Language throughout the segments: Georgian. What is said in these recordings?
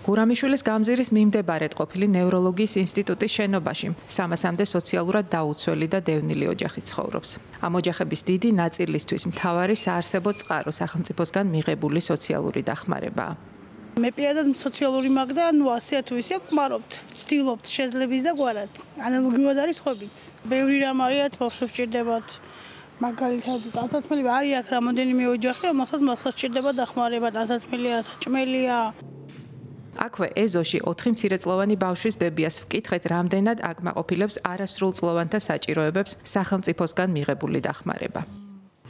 გურამიშვილის გამზირის მიმდებარედ ყოფილი ნევროლოგიის ინსტიტუტის შენობაში 300-მდე სოციალურად დაუცველი და დევნილი ოჯახი ცხოვრობს. ამ ოჯახების დიდი ნაწილისთვის მთავარი საარსებო წყარო სახელმწიფოსგან მიღებული სოციალური დახმარებაა. მე პირადად სოციალური მაგდა, 100 თუ ისე ვკმარობთ, ვცდილობთ შეძლების და გვარად. ანალოგიურად არის ხობიც. ბევრი რამ არის, ბავშვებს სჭირდებათ. მაგალითად, ტანსაცმელი არის აქ რამოდენიმე ოჯახი, რომელსაც მართლა სჭირდება დახმარება, ტანსაცმელია, საჭმელია. აქვე ეზოში 4 მცირეწლოვანი ბავშვის ბებიას ვკითხეთ, რამდენად აკმაყოფილებს არასრულწლოვანთა საჭიროებებს სახელმწიფოსგან მიღებული დახმარება.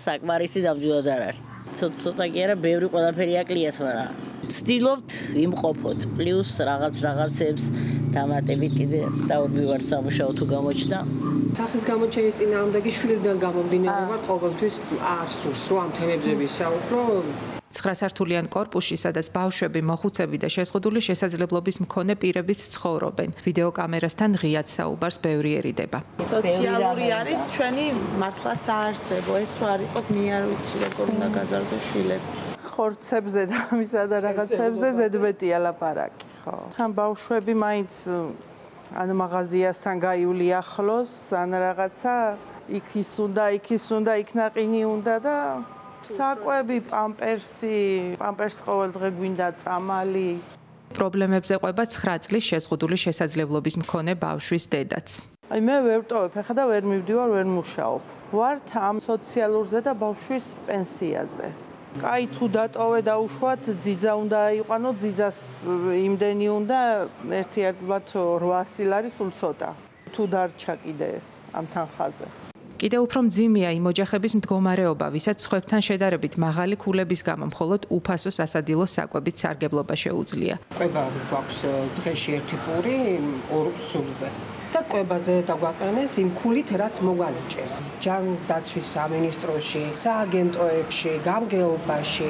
საკმარისი ნამდვილად არ არის. ცოტა კი არა, ბევრი ყველაფერი აკლიათ, მაგრამ ვცდილობთ იმყოფოთ. პლუს რაღაცებს დამატებით კიდე დავდივარ სამუშაო თუ გამოჩნდა. სახის გამოჩენის წინააღმდეგი შვილიდან გამომდინარე ვარ, ყოველთვის არ სურს, რომ ამ თემებზე ვისაუბრო. 9 სართულიან კორპუსში, სადაც ბავშვები, მოხუცები და შეზღუდული შესაძლებლობის მქონე პირებიც ცხოვრობენ. ვიდეო კამერასთან ღიად საუბარს ბევრიერიდება. სოციალური არის ჩვენი მართლა საარსებო, ეს თუ არ იყოს მე არ ვიცი როგორ უნდა გაზარდო შვილები. ხორცებზე და ამისა და რაღაცებზე ზედმეტია ლაპარაკი, ხო. თან ბავშვები მაინც ან მაღაზიასთან გაიული ახლოს, ან რაღაცა იქ უნდა, იქ ნაყინი უნდა და საკვები, პამპერსი ყოველდღე გვინდა, წამალი. პრობლემებზე ყვება 9 წლის შეზღუდული შესაძლებლობის მქონე ბავშვის დედაც. მე ვერ ვტოვებ, ეხლა და ვერ მივდივარ, ვერ მუშაობ. ვართ ამ სოციალურზე და ბავშვის პენსიაზე. კაი თუ დატოვე და უშუალოდ ძიძა უნდა აიყვანო, ძიძას იმდენი უნდა 1.800 ლარი სულ ცოტა. თუ დარჩა კიდე ამ თანხაზე. კიდევ უფრო მძიმეა იმ ოჯახების მდგომარეობა, ვისაც სხვებთან შედარებით მაღალი ქულების გამო მხოლოდ უფასო სასადილო საკვებით სარგებლობა შეუძლია. ყვება გვაქვს დღეში 1 პური 2 სულზე. და ყვებაზე დაგვაყენეს იმ ქულით, რაც მოგვანიჭეს. ჯანდაცვის სამინისტროში, სააგენტოებში, გამგეობაში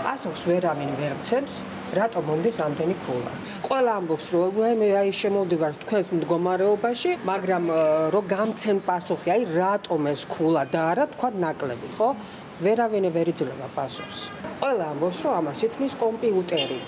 პასუხს ვერავინ ვერ მცემს. რატომ მომდის ამდენი ქულა? ყველა ამბობს, რომ მე შემოვდივარ თქვენს მდგომარეობაში, მაგრამ რომ გამცემ პასუხი, რატომ ეს ქულა და არა თქვა ნაკლები, ხო? ვერავინ ვერ იძლევა პასუხს. ყველა ამბობს, რომ ამას ითქმის კომპიუტერი.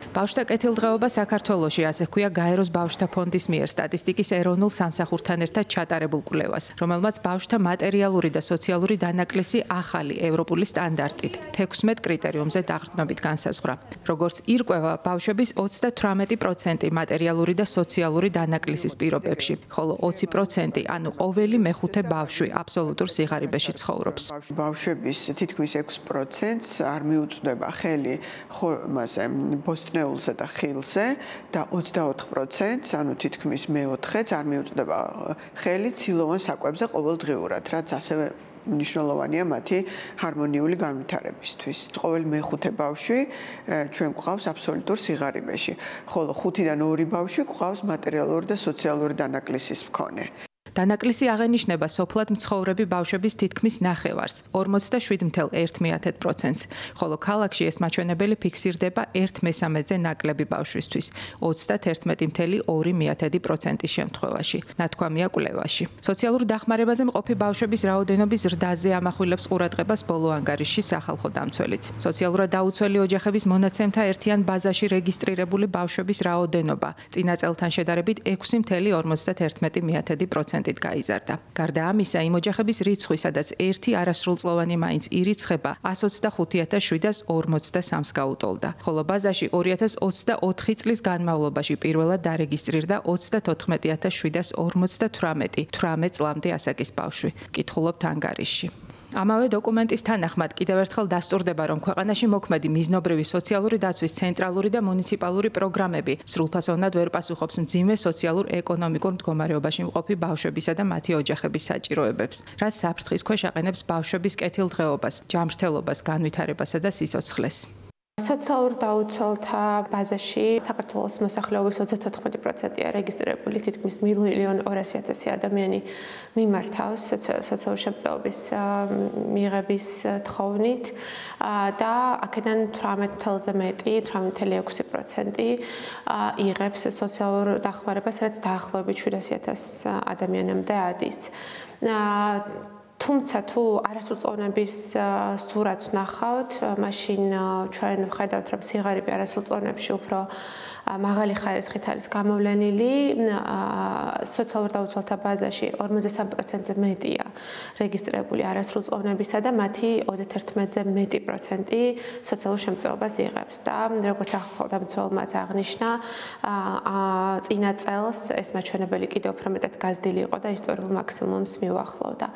ბავშვთა კეთილდღეობა საქართველოში, ასე ჰქვია გაეროს ბავშვთა ფონდის მიერ სტატისტიკის ეროვნულ სამსახურთან ერთად ჩატარებულ კვლევას, რომელმაც ბავშვთა მატერიალური და სოციალური დანაკლისი ახალი ევროპული სტანდარტით 16 კრიტერიუმზე დაყრდნობით განსაზღვრა. როგორც ირკვევა, ბავშვების 38% მატერიალური და სოციალური დანაკლისის პირობებში, ხოლო 20%, ანუ ყოველი მეხუთე ბავშვი აბსოლუტურ სიღარიბეში ცხოვრობს. ბავშვების თითქმის 6%-ს არ მიუწვდება ხელი ბოსტნეულზე და ხილზე და 24%, ანუ თითქმის მე-4-ს არ მიუწვდება ხელი ცილოვან საკვებზე ყოველდღიურად, რაც ასევე მნიშვნელოვანია მათი ჰარმონიული განვითარებისთვის. ყოველი მეხუთე ბავშვი ჩვენ გვყავს აბსოლუტურ სიღარიბეში, ხოლო 5-დან 2 ბავშვი გვყავს მატერიალური და სოციალური დანაკლისის მქონე. დანაკლისი აღენიშნება სოფლად მცხოვრები ბავშვების თითქმის ნახევარს, 47.1%-ს, ხოლო ქალაქში ეს მაჩვენებელი ფიქსირდება 1/3-ზე ნაკლები ბავშვისთვის, 31.2%-ის შემთხვევაში, ნათქვამია კვლევაში. სოციალურ დახმარებაზე მყოფი ბავშვების რაოდენობის ზრდაზე ამახვილებს ყურადღებას ბოლო ანგარიშში სახალხო დამცველიც. სოციალურად დაუცველი ოჯახების მონაცემთა ერთიან ბაზაში რეგისტრირებული ბავშვების რაოდენობა წინა წელთან შედარებით 6.51%-ით გაიზარდა. გარდა ამისა, იმ ოჯახების რიცხვი, სადაც ერთი არასრულწლოვანი მაინც ირიცხება, 125,743-ს გაუტოლდა, ხოლო ბაზაში 2024 წლის განმავლობაში პირველად დარეგისტრირდა 34,758 18 წლამდე ასაკის ბავშვი. კითხულობთ ანგარიშში. ამავე დოკუმენტის თანახმად კიდევ ერთხელ დასტურდება, რომ ქვეყანაში მოქმედი მიზნობრივი სოციალური დაცვის ცენტრალური და მუნიციპალური პროგრამები სრულფასოვნად ვერ პასუხობს მძიმე სოციალურ-ეკონომიკურ მდგომარეობაში მყოფი ბავშვებისა და მათი ოჯახების საჭიროებებს, რაც საფრთხის ქვეშ აყენებს ბავშვების კეთილდღეობას, ჯანმრთელობას, განვითარებასა და სიცოცხლეს. სოციალურ დაუცველთა ბაზაში საქართველოს მოსახლეობის 34%-ია რეგისტრირებული, თითქმის 1,200,000 ადამიანი მიმართავს სოციალური შემწეობის მიღების თხოვნით და აქედან 18%-ზე მეტი, 18.6% იღებს სოციალურ დახმარებას, რაც დაახლოებით 700,000 ადამიანამდე ადის. თუმცა თუ არასრულწლოვნების სურათს ვნახავთ, მაშინ ჩვენ ვხედავთ, რომ სიღარიბე არასრულწლოვნებში უფრო მაღალი ხარისხით არის გამოვლენილი, სოციალურ დაუცველთა ბაზაში 53%-ზე მეტია რეგისტრირებული არასრულწლოვნებისა და მათი 31%-ზე მეტი პროცენტი სოციალურ შემწეობას იღებს და როგორც სახელმწიფოებმაც აღნიშნა, წინა წელს ეს მაჩვენებელი კიდევ უფრო მეტად გაზრდილი იყო და ისტორიულ მაქსიმუმს მიუახლოვდა.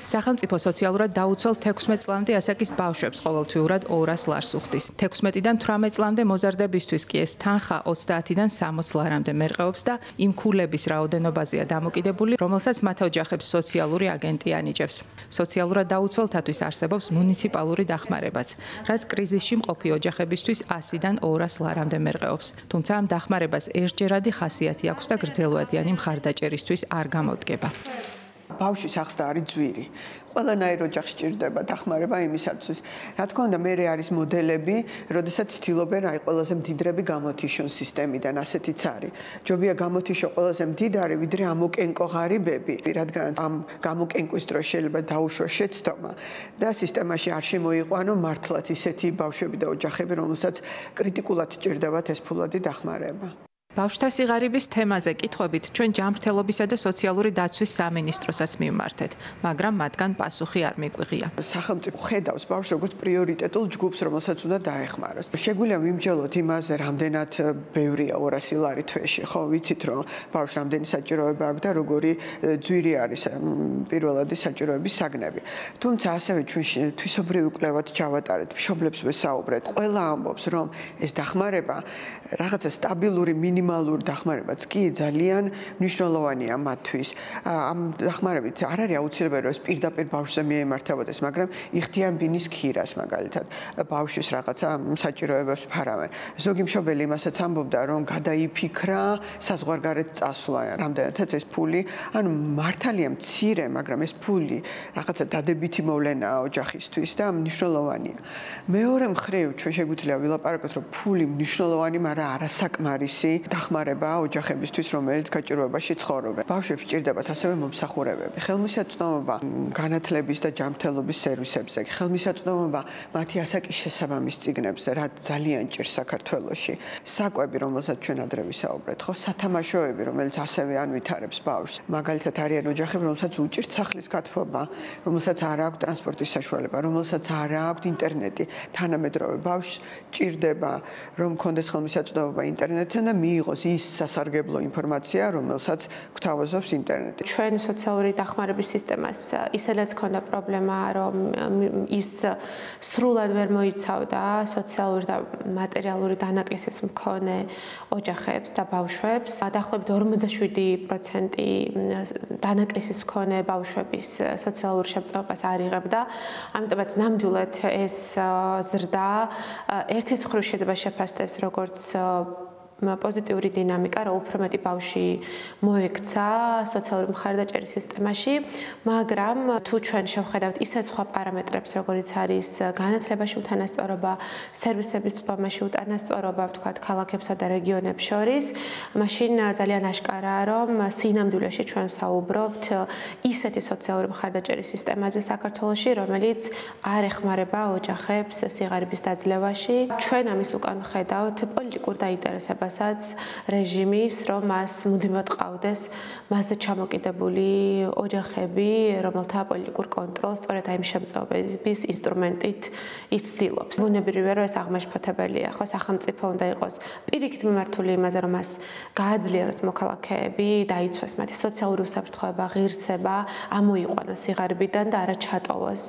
სახელმწიფო სოციალურად დაუცველ 16 წლამდე ასაკის ბავშვებს ყოველთვიურად 200 ლარს უხდის. 16-დან 18 წლამდე მოზარდებისთვის კი ეს თანხა 30-დან 60 ლარამდე მერყეობს და იმ ქულების რაოდენობაზეა დამოკიდებული, რომელსაც მათ ოჯახებს სოციალური აგენტი ანიჭებს. სოციალურად დაუცველთათვის არსებობს მუნიციპალური დახმარებაც, რაც კრიზისში მყოფი ოჯახებისთვის 100-დან 200 ლარამდე მერყეობს. თუმცა ამ დახმარებას ერთჯერადი ხასიათი აქვს და გრძელვადიანი მხარდაჭერისთვის არ გამოდგება. ბავშვის ახსნა არის ძვირი. ყველანაირ ოჯახს სჭირდება დახმარება იმისათვის. რა თქმა უნდა, მე არის მოდელები, როდესაც ცდილობენ აი ყველაზე მდიდრები გამოთიშონ სისტემიდან, ასეთიც არის. ჯობია გამოთიშო ყველაზე მდიდარი, ვიდრე ამოკენკო ღარიბები, რადგან ამ გამოკენკვის დროს შეიძლება დაუშვა შეცდომა და სისტემაში არ შემოიყვანო მართლაც ისეთი ბავშვები და ოჯახები, რომელსაც კრიტიკულად სჭირდებათ ეს ფულადი დახმარება. ბავშვთა სიღარიბის თემაზე კითხვებით ჩვენ ჯანმრთელობისა და სოციალური დაცვის სამინისტროსაც მივმართეთ, მაგრამ მათგან პასუხი არ მიგვიღია. სახელმწიფო ხედავს ბავშვს როგორც პრიორიტეტულ ჯგუფს, რომელსაც უნდა დაეხმაროს. შეგვიძლია ვიმსჯელოთ იმაზე, რამდენად ბევრია 200 ლარი თვეში, ხო, ვიცით რომ ბავშვს რამდენი საჭიროება აქვს და როგორი ძვირი არის პირველადი საჭიროების საგნები. თუმცა ასევე ჩვენ თვისობრივი კვლევაც ჩავატარეთ, მშობლებს ვესაუბრეთ. ყველა ამბობს, რომ ეს დახმარება რაღაცა სტაბილური მინიმალური დახმარებაც კი ძალიან მნიშვნელოვანია მათთვის. ამ დახმარებით არ არის აუცილებელი რომ ეს პირდაპირ ბავშვზე მიემართებოდეს, მაგრამ იხდიან ბინის ქირას მაგალითად. ბავშვის რაღაცა საჭიროებებს ფარავენ. ზოგი მშობელი იმასაც ამბობდა, რომ გადაიფიქრა საზღვარგარეთ წასვლა, რამდენადაც ეს ფული, ანუ მართალია მცირე, მაგრამ ეს ფული რაღაცა დადებითი მოვლენაა ოჯახისთვის და მნიშვნელოვანია. მეორე მხრივ ჩვენ შეგვიძლია ვილაპარაკოთ, რომ ფული მნიშვნელოვანი, მაგრამ არასაკმარისი დახმარება ოჯახებისთვის, რომელიც გაჭირვებაში ცხოვრობენ. ბავშვებს სჭირდებათ ასევე მომსახურებები, ხელმისაწვდომობა განათლების და ჯანმრთელობის სერვისებზე, ხელმისაწვდომობა მათი ასაკის შესაბამის წიგნებზე, რაც ძალიან ჭირს საქართველოში. საკვები, რომელსაც ჩვენ ადრე ვისაუბრეთ, ხო, სათამაშოები, რომელიც ასევე ანვითარებს ბავშვს. მაგალითად არიან ოჯახები, რომელსაც უჭირთ სახლის გათბობა, რომელსაც არ აქვს ტრანსპორტის საშუალება, რომელსაც არ აქვს ინტერნეტი. თანამედროვე ბავშვს ჭირდება, რომ კონდეს ხელმისაწვდომობა ინტერნეტთან და მიიღოს ის სასარგებლო ინფორმაცია, რომელსაც გვთავაზობს ინტერნეტი. ჩვენ სოციალური დახმარების სისტემას ისედაც ქონდა პრობლემა, რომ ის სრულად ვერ მოიცავდა სოციალური და მატერიალური დანაკლისის მქონე ოჯახებს და ბავშვებს. დაახლოებით 47% დანაკლისის მქონე ბავშვების სოციალურ შემწეობას არ იღებდა. ამიტომაც ნამდვილად ეს ზრდა ერთის მხრივ შეიძლება შეფასდეს როგორც პოზიტიური დინამიკა, რომ უფრო მეტი ბავშვი მოექცა სოციალური მხარდაჭერის სისტემაში, მაგრამ თუ ჩვენ შევხედავთ ისეთ სხვა პარამეტრებს, როგორიც არის განათლებაში უთანასწორობა, სერვისების წვდომაში უთანასწორობა, ვთქვათ, ქალაქებსა და რეგიონებს შორის, მაშინ ძალიან აშკარაა, რომ სინამდვილეში ჩვენ ვსაუბრობთ ისეთი სოციალური მხარდაჭერის სისტემაზე საქართველოში, რომელიც არ ეხმარება ოჯახებს სიღარიბის დაძლევაში. ჩვენ ამის უკან ვხედავთ პოლიტიკურ დაინტერესებას რეჟიმის, რომ მას მუდმივად ყავდეს მასზე ჩამოკიდებული ოჯახები, რომელთა პოლიტიკურ კონტროლს სწორედ აი შემწეობების ინსტრუმენტით იცდილობს. ბუნებრივია, რომ ეს აღმაშფოთებელია, ხო, სახელმწიფო უნდა იყოს პირიქით მიმართული იმაზე, რომ მას გააძლიეროს მოქალაქეები, დაიცვას მათი სოციალური უსაფრთხოება, ღირსება, ამოიყვანოს სიღარიბიდან და არა ჩატოვოს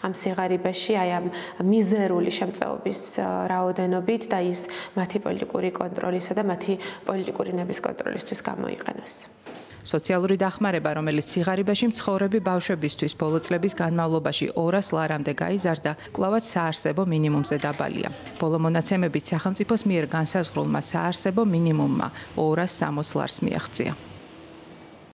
ამ სიღარიბეში, აი ამ მიზერული შემწეობის რაოდენობით და ის მათი პოლიტიკური კონტროლის და მათი პოლიტიკური ნების კონტროლისთვის გამოიყენოს. სოციალური დახმარება, რომელიც სიღარიბეში მცხოვრები ბავშვებისთვის ბოლო წლების განმავლობაში 200 ლარამდე გაიზარდა, კვლავაც საარსებო მინიმუმზე დაბალია. ბოლო მონაცემებით სახელმწიფოს მიერ განსაზღვრულმა საარსებო მინიმუმმა 260 ლარს მიაღწია.